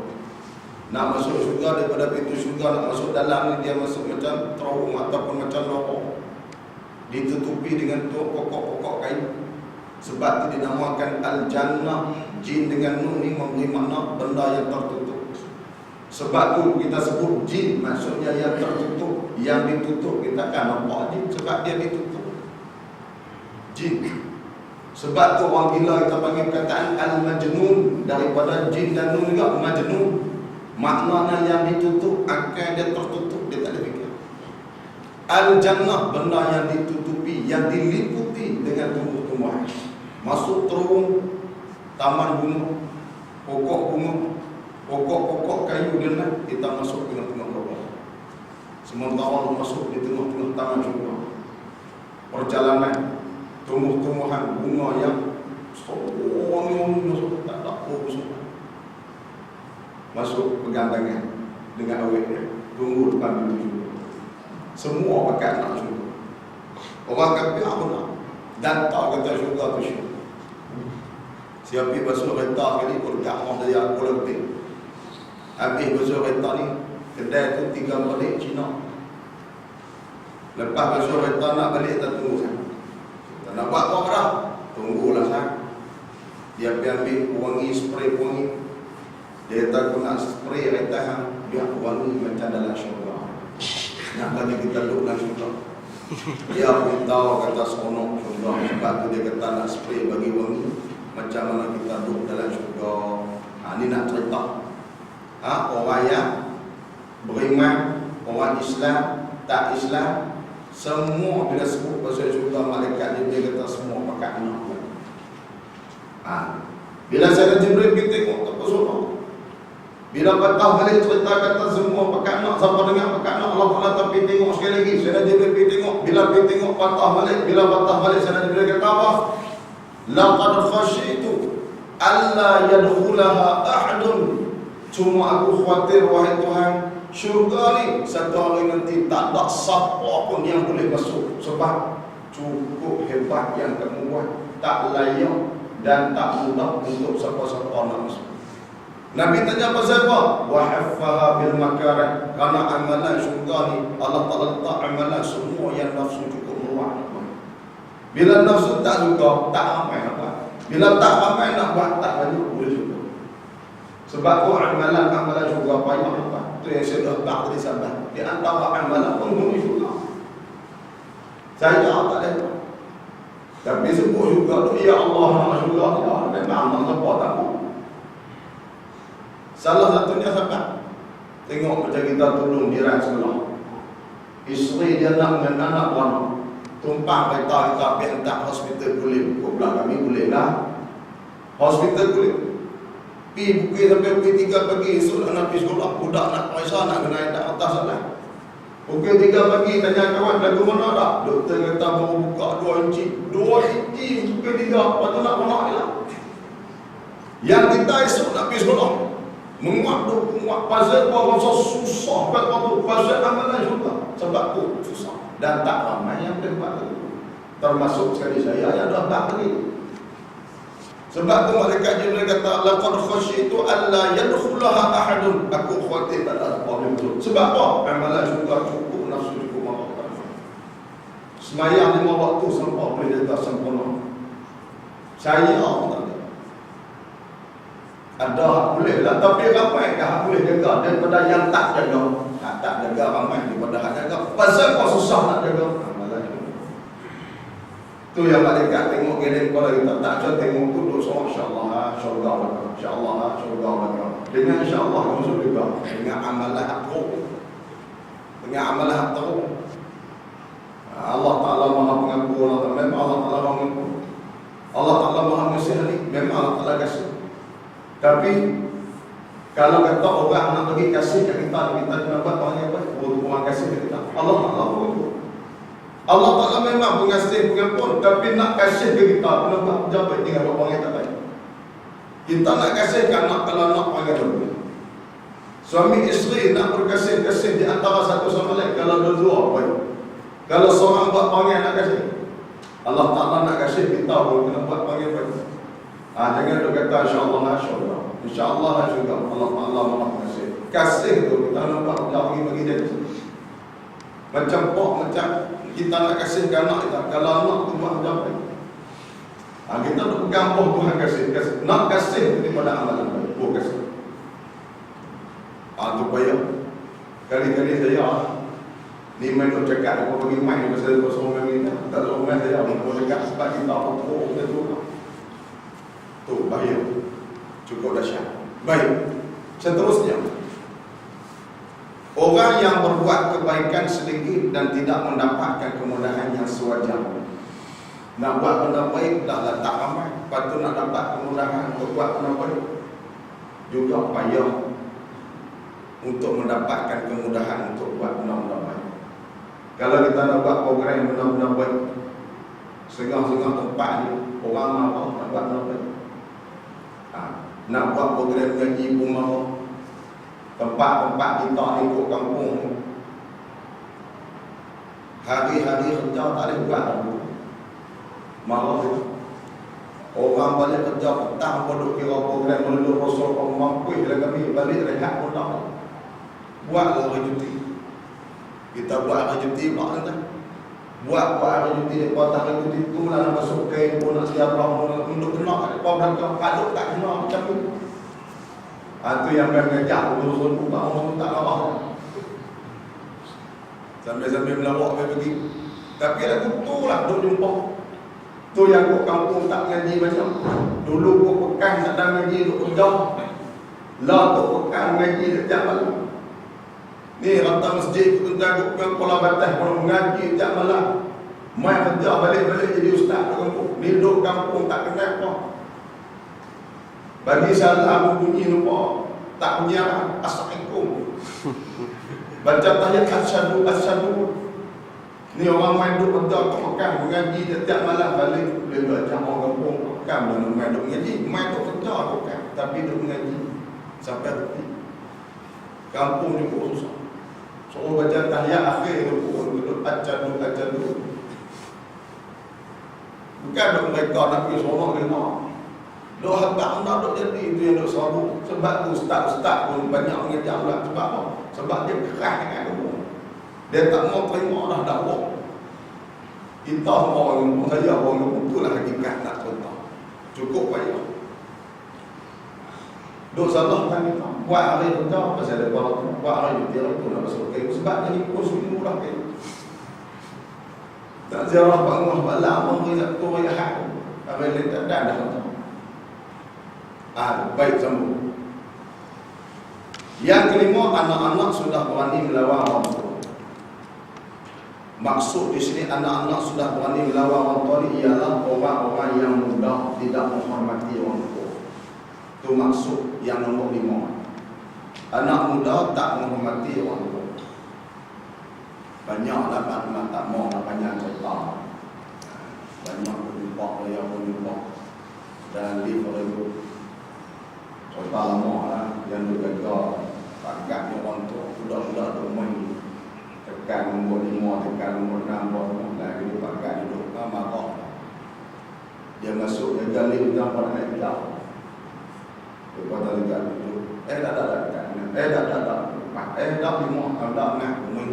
Nak masuk syurga daripada pintu syurga, nak masuk dalam ni dia masuk macam terowong ataupun macam lorong, ditutupi dengan pokok-pokok kayu. Sebab itu dinamakan Al-Jannah. Jin dengan nun ni memberi makna benda yang tertutup. Sebab tu kita sebut jin, maksudnya yang tertutup. Yang ditutup kita akan nampak jin, sebab dia ditutup. Jin. Sebab tu orang gila kita panggil perkataan Al-Majnun, daripada jin dan nun juga Majnun. Maknanya yang ditutup, akan dia tertutup, dia tak ada fikir. Al-Jannah, benda yang ditutupi, yang diliputi dengan tumbuh-tumbuhan. Masuk terowong, taman bunga, pokok bunga, pokok-pokok kayu dia nak, kita masuk tengah-tengah lorong. Sementara masuk di tengah-tengah taman syurga. Perjalanan tumbuh-tumbuhan bunga yang semua masuk, tak ada apa semua. masuk pegang tangan dengan awet dia. Tunggu depan pintu syurga. Semua pakat nak syurga. Orang kafir pun nak. Datang kata syurga tu syurga. Siapa basuh kereta kali pun kat orang dia aku lebih. Habis basuh kereta ni, kedai tu 3 balik Cina. Lepas basuh kereta nak balik, tak tunggu sana. Tak nak buat apa dah. Tunggulah sana. Dia pergi ambil wangi, spray wangi. Dia tak nak spray kereta, biar wangi macam dalam syurga. Nak bagi kita duduk dalam syurga. Dia beritahu kata seronok syurga. Sebab tu dia kata nak spray bagi wangi, macam mana kita duduk dalam syurga. Ini nak cerita. Orang yang beriman, orang Islam, tak Islam, semua bila sebut pasal syurga, malaikat dia kata semua pakat nak. Bila saya Jibril pergi tengok, tak pasal. Bila patah balik cerita kata semua pakat nak, siapa dengar pakat nak, Allah Ta'ala tapi tengok sekali lagi. Saya Jibril pergi tengok, bila pergi tengok patah balik, bila patah balik saya Jibril kata apa? Laqad khasyitu alla yadkhulaha ahadun. Cuma aku khawatir wahai Tuhan, syurga ni satu hari nanti tak ada siapa pun yang boleh masuk. Sebab cukup hebat yang kamu buat, tak layak dan tak mudah untuk siapa-siapa nak masuk. Nabi tanya pasal apa? Wa haffaha bil makarih. Karena amalan syurga ni Allah Ta'ala letak amalan semua yang nafsu cukup muat. Bila nafsu tak suka, tak ramai nak buat. Bila tak ramai nak buat, tak banyak boleh syurga. Sebab tu amalan syurga payah nak buat. Tu yang saya dah tak tadi sahabat. Di antara amalan penghuni syurga. Saya tak ada buat. Tapi sebut syurga tu, ya Allah nak syurga, ya memang nak sebut tak mau. Salah satunya sahabat, tengok macam kita tolong jiran sebelah. Isteri dia nak dengan anak beranak, tumpang kereta kita pergi hantar hospital kulit. Kau belah kami boleh lah. Hospital kulit. Pergi pukul sampai pukul 3 pagi, esok nak pergi sekolah. Budak nak periksa, nak kena hantar atas lah. Pukul 3 pagi, tanya kawan, lagu mana tak? Doktor kata baru buka 2 inci. 2 inci pukul 3, lepas tu nak beranak ni lah. Yang kita esok nak pergi sekolah, menguat pasal orang susah kat waktu pasal amalan juga. Sebab tu susah dan tak ramai yang boleh buat itu. Termasuk sekali saya yang dah tak lagi. Sebab tu malaikat Jibril kata laqad khasyitu alla yadkhulaha ahadun. Aku khawatir tak ada apa yang betul. Sebab apa? Amalan juga cukup, nafsu cukup makan. Sembahyang 5 waktu sampai boleh datang sempurna. Saya tak ada boleh lah, tapi ramai hak boleh jaga daripada yang tak jaga. Tak jaga ramai daripada hak jaga. Pasal kau susah nak jaga. Tu yang malaikat tengok geleng kepala kita, tak ada tengok tu duduk semua insya-Allah, syurga belaka. Insya-Allah, syurga belaka. Dengan insya-Allah masuk juga. Dengan amalan hak teruk. Dengan amalan hak teruk. Allah Ta'ala Maha Pengampun, Allah Ta'ala Maha Mengampun. Allah Ta'ala Maha Mengasihani, memang Allah Ta'ala kasih. Tapi kalau kata orang nak bagi kasih kat kita nak buat orang apa? Orang kasih kat kita. Allah Ta'ala pun. Allah Ta'ala memang pengasih pengampun, tapi nak kasih ke kita, kena buat jabat dengan orang yang tak baik. Kita nak kasih kan nak, kalau nak orang yang suami isteri nak berkasih-kasih di antara satu sama lain. Kalau dua-dua baik. Kalau seorang buat orang yang nak kasih, Allah Ta'ala nak kasih kita pun kena buat orang yang baik. Jangan duk kata insya-Allah syurga. Insya-Allah syurga. Allah Ta'ala Maha Pengasih. Kasih tu kita nampak dia bagi dia. Macam macam kita nak kasih ke anak kita. Kalau anak tu buat apa? Kita duk pegang Tuhan kasih. Nak kasih daripada amalan baik. Kasih. Tu payah. Kali-kali saya ni main nak cakap aku bagi main pasal pasal orang ni. Tak tahu main saya mau cakap sebab kita apa tu. Tu bahaya. Cukup dahsyat. Baik. Seterusnya, orang yang berbuat kebaikan sedikit dan tidak mendapatkan kemudahan yang sewajarnya. Nak buat benda baik dah tak ramai, lepas tu nak dapat kemudahan untuk buat benda baik juga payah untuk mendapatkan kemudahan untuk buat benda-benda baik. Kalau kita nak buat program benda-benda baik, setengah-setengah tempat ni orang marah nak buat benda baik. Nak buat program gaji pun marah, Tempat-tempat kita ni kat kampung, hari-hari kerja tak boleh buat apa. Marah dia. Orang balik kerja petang pun duk kira program melulu rosok mampu bila kami balik rehat pun tak. Buatlah hari cuti. Kita buat hari cuti pula kan. Buat hari cuti depa tak hari cuti tu lah nak masuk ke pun nak siap orang untuk kena depa belakang kaduk tak kena macam tu. Tu yang mengejak urusan orang tak lawa. Sambil-sambil melawak pergi. Tapi lagu tu lah duk jumpa. Tu yang kat kampung tak ngaji banyak. Dulu kat pekan tak ada ngaji duk kerja. Lah kat pekan ngaji setiap malam. Ni rata masjid tu tengok ke Kuala Batas orang mengaji setiap malam. Mai kerja balik-balik jadi ustaz kat kampung. Ni duk kampung tak kenal apa. Bagi salam bunyi lupa tak punya assalamualaikum. Baca tahiyat asyhadu. Ni orang main duk kerja kat pekan mengaji setiap malam balik boleh baca orang kampung pekan dan main duk mengaji, main duk kerja pekan tapi duk mengaji sampai reti. Kampung ni pun susah. So baca tahiyat akhir tu pun duk asyhadu. Bukan duk mereka nak pergi sorak kena. Duk habaq nak duk jadi itu yang duk sorok. Sebab tu ustaz-ustaz pun banyak mengajar pula. Sebab apa? Sebab dia keras dengan kampung. Dia tak mau terima dah dakwah. Kita semua orang saya orang itulah hakikat nak contoh. Cukup payah. Duk salah kan kita. Buat hari kerja pasal ada buat hari dia tu nak masuk ke. Sebab jadi kursus ni murah ke. Tak ziarah bangah malam mengingat tu ya hak. Hari ni tak ada dah. Baik sambung. Yang kelima, anak-anak sudah berani melawan orang tua. Maksud di sini anak-anak sudah berani melawan orang tua ialah orang-orang yang mudah tidak menghormati orang tua. Itu maksud yang nombor 5. Anak muda tak menghormati orang tua. Banyaklah maklumat tak mau nak banyak cerita. Banyak berjumpa yang berjumpa dan di itu cerita lama lah yang berjaga agaknya orang tua budak-budak tu main tekan nombor 5, tekan nombor 6 buat lagi dia pakai duduk marah. Dia masuk ke gali macam pada naik jauh. Dia pada gali duduk. Tak 5 tak nak main.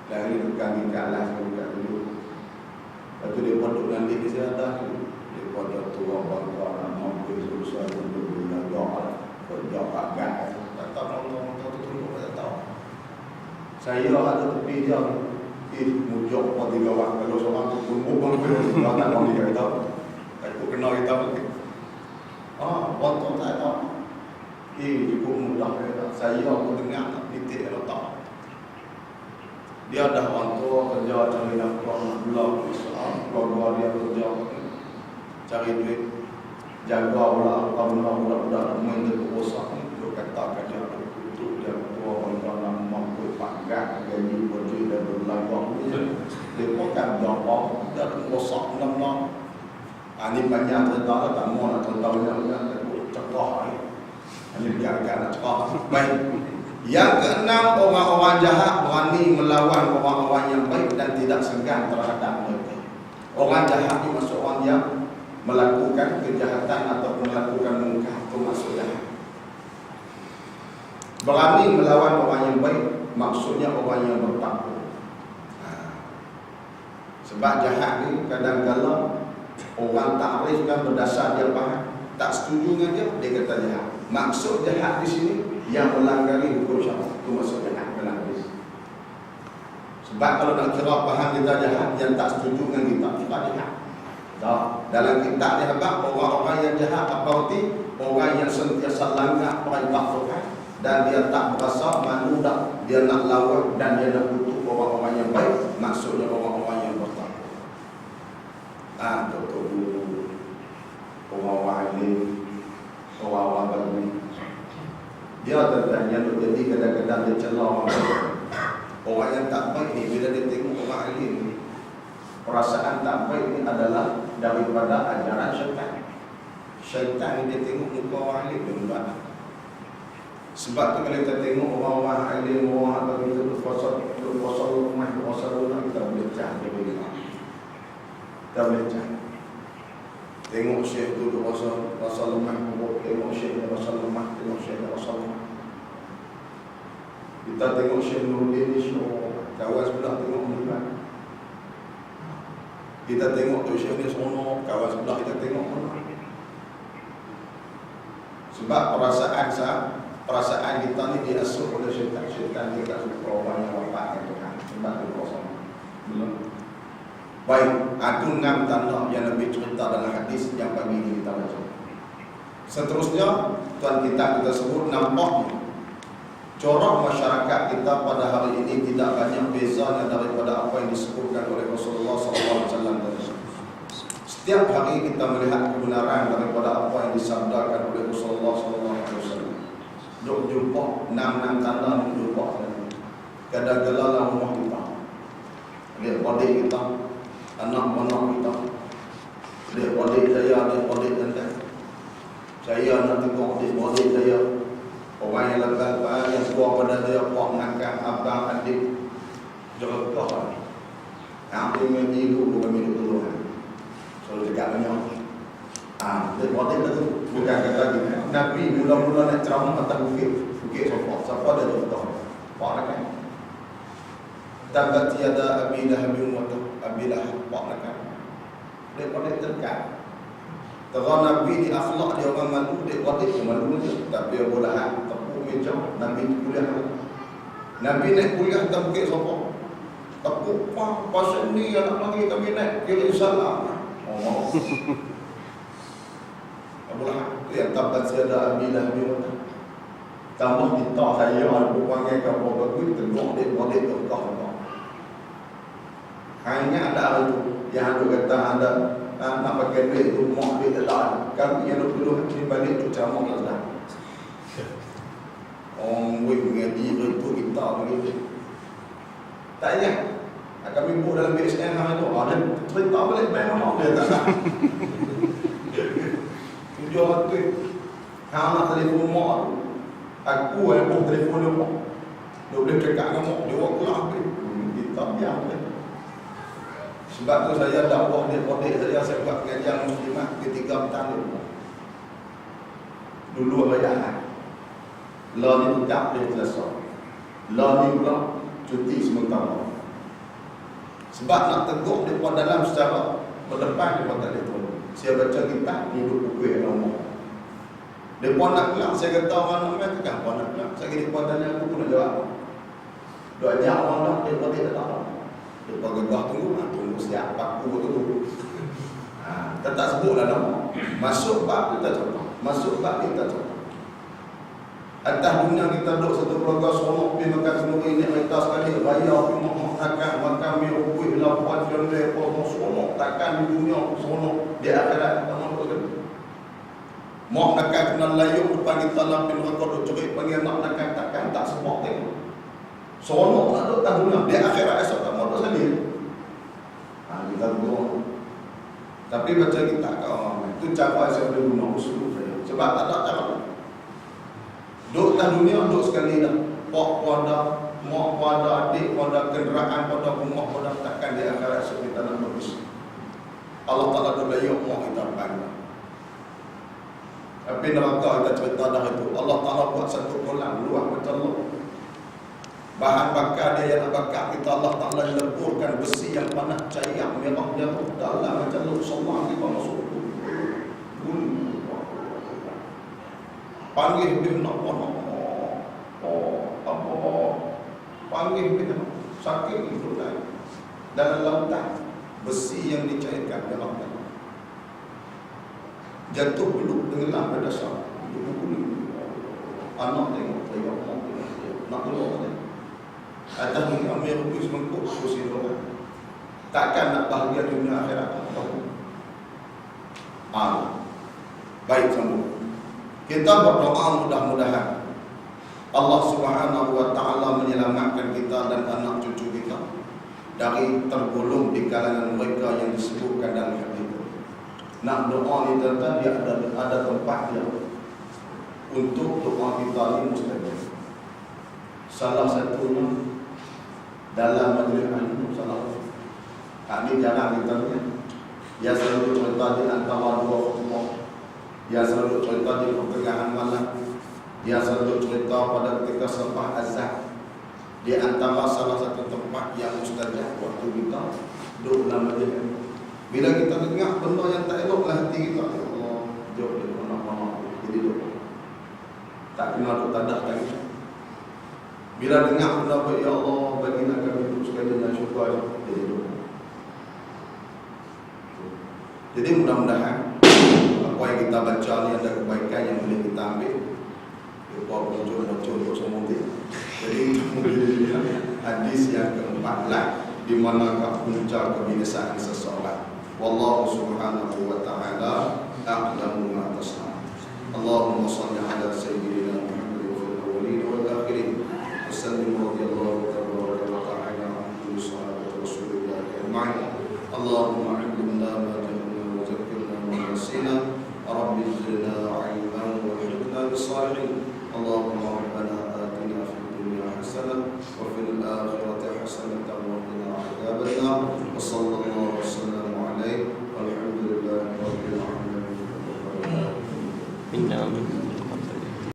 Lagi tekan ikat lah dekat duduk. Lepas tu dia pondok dengan dia saya dah. Dia pondok tu orang nak mampu susah untuk belajar. Kerja agak. Tak tahu orang tu tunduk tak tahu. Saya ada tepi dia mujur apa 3 orang. Kalau seorang tu pun tak tahu dia kata. Aku kenal kita lagi. Orang tu tak tahu. Cukup mudah kata. Saya aku dengar titik kalau tahu. Dia dah orang tua kerja cari nafkah nak belah keluarga dia kerja cari duit jaga pula apa benda budak-budak main dekat rosak ni dia katakan dia untuk dia tua orang nak mampu pakai gaji baju dan berlagak dia bukan berapa dia rosak enam-enam. Ini banyak cerita tak mau nak contohnya cekah ni biarkan nak cekah. Baik. Yang keenam, orang-orang jahat berani melawan orang-orang yang baik dan tidak segan terhadap mereka. Orang jahat ini maksud orang yang melakukan kejahatan atau melakukan munkar, itu maksud jahat. Berani melawan orang yang baik, maksudnya orang yang bertakwa. Sebab jahat ni kadang-kadang orang takrifkan berdasar dia faham, tak setuju dengan dia, dia kata jahat. Maksud jahat di sini yang melanggar hukum syariat, itu maksud jahat melanggar. Sebab kalau nak kira faham kita jahat, yang tak setuju dengan kita jahat. Dalam kitab dia habaq orang-orang yang jahat apa arti? Orang yang sentiasa langgar perintah Tuhan dan dia tak berasa malu dah, dia nak lawan dan dia nak kutuk orang-orang yang baik, maksudnya orang-orang yang bertakwa. Betul orang-orang ini, orang-orang baru. Dia tertanya untuk jadi kadang-kadang dia celah orang yang tak baik ni. Bila dia tengok orang alim ni, perasaan tak baik ni adalah daripada ajaran syaitan. Syaitan ni dia tengok muka orang alim dia membuat. Sebab tu kalau kita tengok orang-orang alim, orang apa kita berpuasa rumah, kita boleh cari dia. Kita boleh cari. Tengok syekh tu puasa lemah, tengok syekh dia puasa lemah, tengok syekh dia puasa lemah. Kita tengok syekh Nuruddin ni kawan sebelah tengok Nuruddin. Kita tengok tu syekh ni seronok, kawan sebelah kita tengok mana. Sebab perasaan kita ni diasuh oleh syaitan. Syaitan dia tak suka orang yang wafat dengan Tuhan. Sebab tu kosong. Belum. Baik, itu 6 tanda yang Nabi cerita dalam hadis yang pagi ini kita baca. Seterusnya, tuan kita sebut nampaknya corak masyarakat kita pada hari ini tidak banyak bezanya daripada apa yang disebutkan oleh Rasulullah SAW tadi. Setiap hari kita melihat kebenaran daripada apa yang disabdakan oleh Rasulullah SAW. Duk jumpa 6 tanda duk jumpa. Kadang-kadang rumah kita, adik-adik kita, anak-anak kita, adik-adik saya, adik-adik tante. Saya nak tengok adik-adik saya. Orang yang lepas yang suka pada saya, pak nakang, abang, adik, jerekah. Yang ingin hidup bukan hidup dulu. Kalau dekat banyak. Adik-adik tu bukan kata gini. Nabi mula-mula nak ceramah atas bukit Safa. Safa dah jerekah. Pak nakang. Tabat yada Abi Lahab wa Abi Lahab pak nakang. Adik-adik terdekat. Kalau Nabi di akhlak dia orang malu, dia kuatik dia malu je. Tapi Abu Lahab tepuk meja, Nabi kuliah. Nabi naik kuliah atas bukit Safa. Tepuk pasal ni anak lagi kami naik kira salah. Oh. Abu Lahab tu yang tabat siada Abi Lahab. Tambah kita saya aku panggil ke apa bagus tengok dia kuatik tu kau. Hanya ada itu yang aku kata ada nak pakai duit tu mak dia tak ada. Kami yang dulu ni balik tu ceramah tak ada. Orang wei mengaji itu kita begitu. Tak ingat. Kami buat dalam BSN hari tu ada cerita balik main mak dia tak ada. Tujuan tu hang nak telefon mak tu. Aku yang buat telefon dia mak. Dia boleh cakap dengan mak dia waktu habis. Kita biar dia. Sebab tu saya dakwah dia kodek saya buat pengajian muslimat ketika bertanding. Dulu bayaran. Lah ni tak boleh selesai. Lah ni pula cuti sementara. Sebab nak tegur dia pada dalam secara berdepan dia tak boleh tolong. Saya baca kitab ni duduk buku yang lama. Dia pun nak kelang, saya kata orang nak main tekan pun nak kelang. Saya kira dia tanya aku pun nak jawab. Dia ajak orang nak, dia pun tak tahu. Dia pun gegah tunggu siap paku tu. Kita tak sebutlah nama. Masuk bab kita contoh. Masuk bab kita contoh. Atas dunia kita duduk satu keluarga seronok pergi makan semua ini kita sekali raya pergi makan mi rukui lapan filmnya apa seronok takkan di dunia seronok di akhirat kita mampu kan. Mau nak kena layung depan kita lampi neraka duk cerit panggil nak takkan tak sebab tengok. Seronok nak duduk atas dunia di akhirat esok tak mampu sekali. Kita duduk. Tapi baca kita itu cara saya boleh guna usul saya. Sebab tak ada cara. Duduk dalam dunia, duduk sekali dah. Pak pada, mak pada, adik pada, kenderaan pada, rumah pada, takkan di akhirat sebab kita nak bagus. Allah Ta'ala tu layuk mak kita bangga. Tapi neraka kita cerita dah itu. Allah Ta'ala buat satu kolam luar macam Allah. Bahan bakar dia yang nak bakar kita, Allah Ta'ala leburkan besi yang panas cair merah dia tu dalam macam lu semua kita masuk tu. Panggil dia nak apa panggil dia sakit itu lain dalam lautan besi yang dicairkan dalam lautan jatuh beluk tenggelam pada dasar anak tengok saya nak keluar dia atas ni kami rugi semengkuk kursi orang takkan nak bahagia dunia akhirat baik sambung. Kita berdoa mudah-mudahan Allah Subhanahu wa Ta'ala menyelamatkan kita dan anak cucu kita dari tergolong di kalangan mereka yang disebutkan dalam hadis itu. Nak doa ni tuan-tuan dia ada tempat dia. untuk doa kita ini mustajab. Salah satunya dalam majlis ilmu salah. Kami jarang kita lihat. Dia selalu cerita di antara dua khutbah. Dia selalu cerita di pertengahan malam. Dia selalu cerita pada ketika selepas azan. Di antara salah satu tempat yang mustajab waktu kita duduk dalam majlis ilmu. Bila kita dengar benda yang tak elok dalam hati kita, ya Allah, jauh dari mana-mana. Jadi duduk. Tak kena duduk tadak lagi. Bila dengar benda apa, ya Allah, bagilah kami duduk sekali dan syukur. Jadi duduk. Jadi mudah-mudahan apa yang kita baca ni ada kebaikan yang boleh kita ambil. Lupa bocor-bocor untuk semua dia. Jadi kemudian hadis yang ke-14 di manakah puncak kebinasaan seseorang. Wallahu subhanahu wa ta'ala a'lamu ma tasna'un. Allahumma shalli ala sayyidina Muhammad wa al-awwalin wal akhirin. Wasallim radhiyallahu tabaraka wa ta'ala an kulli sahabati Rasulillah ajma'in. Allahumma 'allimna ma jahilna wa zakkirna ma nasina. Rabbi zidna 'ilman wa hifdna bis-salihin. Allahumma rabbana atina fid dunya hasanah wa fil akhirati hasanah wa qina adzaban nar. Wa sallallahu wa sallam alaihi walhamdulillahi rabbil alamin.